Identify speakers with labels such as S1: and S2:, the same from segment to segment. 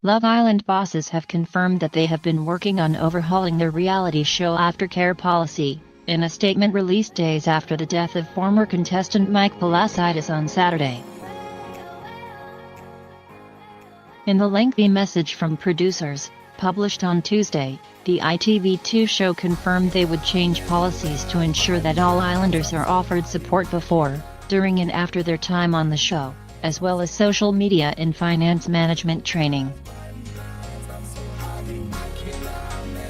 S1: Love Island bosses have confirmed that they have been working on overhauling their reality show aftercare policy, in a statement released days after the death of former contestant Mike Palacios on Saturday. In the lengthy message from producers, published on Tuesday, the ITV2 show confirmed they would change policies to ensure that all Islanders are offered support before, during and after their time on the show, as well as social media and finance management training.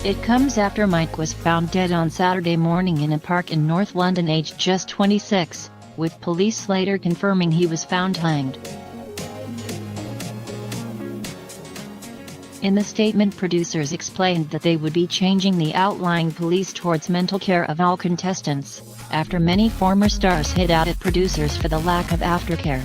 S1: It comes after Mike was found dead on Saturday morning in a park in North London aged just 26, with police later confirming he was found hanged. In the statement, producers explained that they would be changing the outlying police towards mental care of all contestants, after many former stars hit out at producers for the lack of aftercare.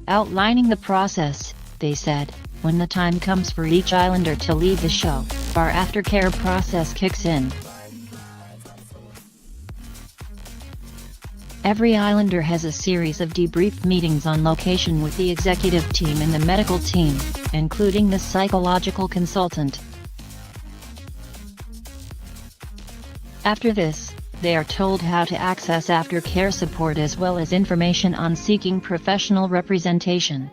S1: Outlining the process, they said, when the time comes for each Islander to leave the show, our aftercare process kicks in. Every Islander has a series of debrief meetings on location with the executive team and the medical team, including the psychological consultant. After this, they are told how to access aftercare support as well as information on seeking professional representation.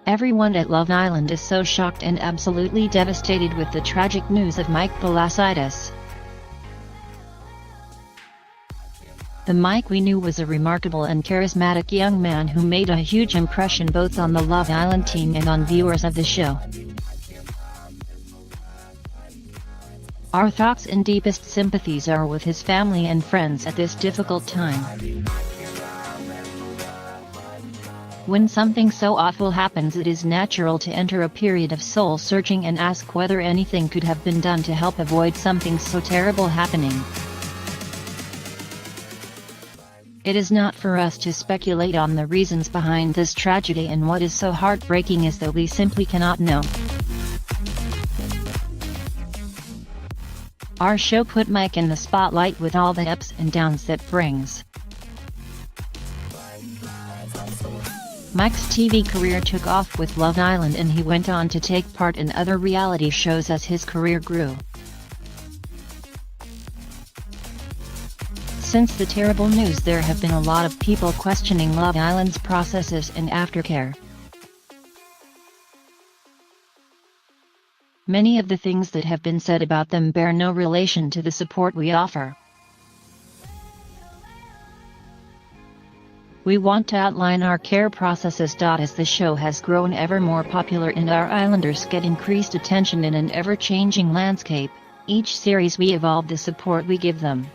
S1: Everyone at Love Island is so shocked and absolutely devastated with the tragic news of Mike Palacios. The Mike we knew was a remarkable and charismatic young man who made a huge impression both on the Love Island team and on viewers of the show. Our thoughts and deepest sympathies are with his family and friends at this difficult time. When something so awful happens, it is natural to enter a period of soul-searching and ask whether anything could have been done to help avoid something so terrible happening. It is not for us to speculate on the reasons behind this tragedy, and what is so heartbreaking is that we simply cannot know. Our show put Mike in the spotlight with all the ups and downs that brings. Mike's TV career took off with Love Island, and he went on to take part in other reality shows as his career grew. Since the terrible news, there have been a lot of people questioning Love Island's processes and aftercare. Many of the things that have been said about them bear no relation to the support we offer. We want to outline our care processes. As the show has grown ever more popular and our Islanders get increased attention in an ever-changing landscape, each series we evolve the support we give them.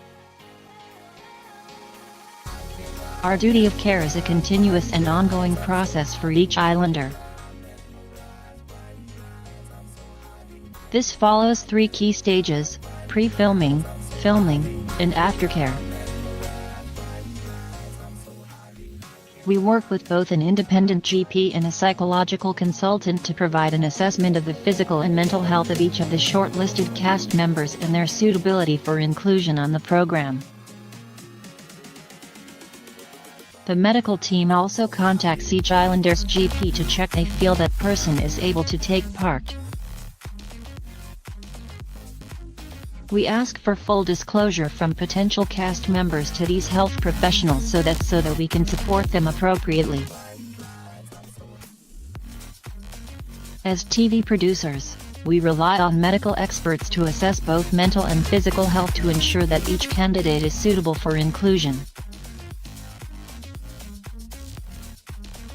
S1: Our duty of care is a continuous and ongoing process for each Islander. This follows 3 key stages: pre-filming, filming, and aftercare. We work with both an independent GP and a psychological consultant to provide an assessment of the physical and mental health of each of the shortlisted cast members and their suitability for inclusion on the program. The medical team also contacts each Islander's GP to check they feel that person is able to take part. We ask for full disclosure from potential cast members to these health professionals so that we can support them appropriately. As TV producers, we rely on medical experts to assess both mental and physical health to ensure that each candidate is suitable for inclusion.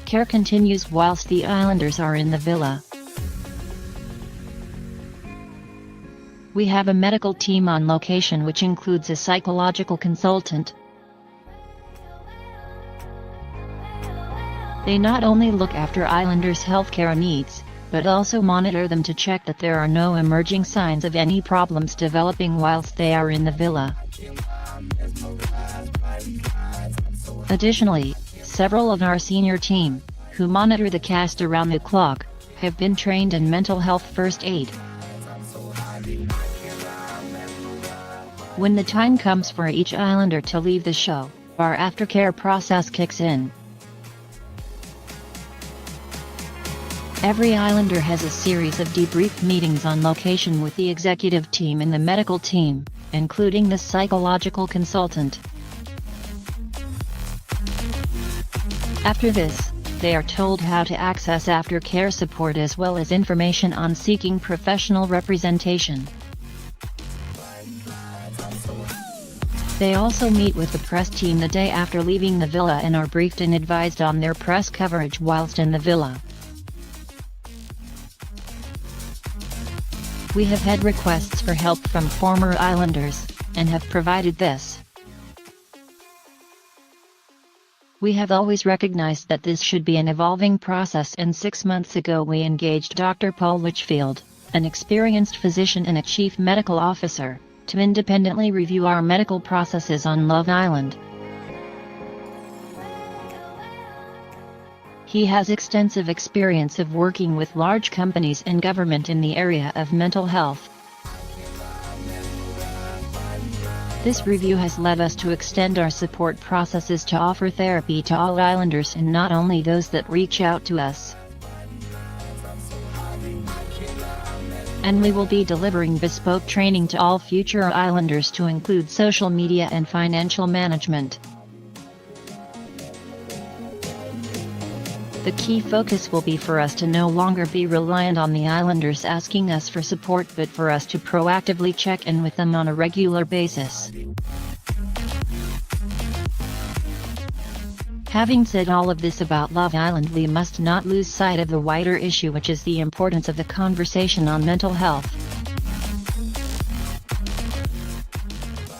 S1: Care continues whilst the Islanders are in the villa. We have a medical team on location which includes a psychological consultant. They not only look after Islanders' healthcare needs, but also monitor them to check that there are no emerging signs of any problems developing whilst they are in the villa. Additionally, several of our senior team, who monitor the cast around the clock, have been trained in mental health first aid. When the time comes for each Islander to leave the show, our aftercare process kicks in. Every islander has a series of debrief meetings on location with the executive team and the medical team, including the psychological consultant. After this, they are told how to access aftercare support as well as information on seeking professional representation. They also meet with the press team the day after leaving the villa and are briefed and advised on their press coverage whilst in the villa. We have had requests for help from former islanders, and have provided this. We have always recognized that this should be an evolving process, and 6 months ago we engaged Dr. Paul Litchfield, an experienced physician and a chief medical officer, to independently review our medical processes on Love Island. He has extensive experience of working with large companies and government in the area of mental health. This review has led us to extend our support processes to offer therapy to all islanders and not only those that reach out to us. And we will be delivering bespoke training to all future islanders to include social media and financial management. The key focus will be for us to no longer be reliant on the islanders asking us for support, but for us to proactively check in with them on a regular basis. Having said all of this about Love Island, we must not lose sight of the wider issue, which is the importance of the conversation on mental health.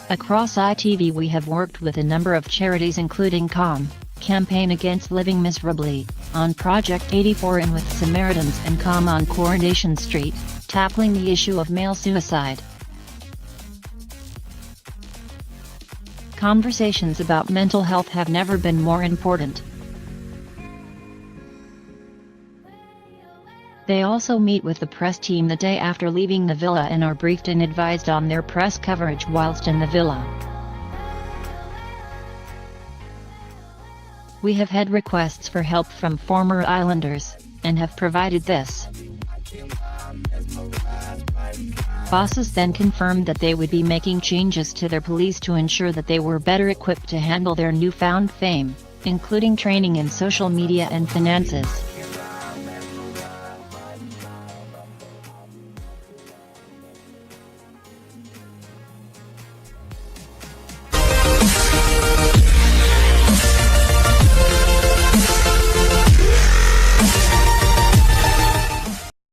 S1: Across ITV we have worked with a number of charities including CALM, Campaign Against Living Miserably, on Project 84 and with Samaritans and CALM on Coronation Street, tackling the issue of male suicide. Conversations about mental health have never been more important. They also meet with the press team the day after leaving the villa and are briefed and advised on their press coverage whilst in the villa. We have had requests for help from former islanders, and have provided this. Bosses then confirmed that they would be making changes to their police to ensure that they were better equipped to handle their newfound fame, including training in social media and finances.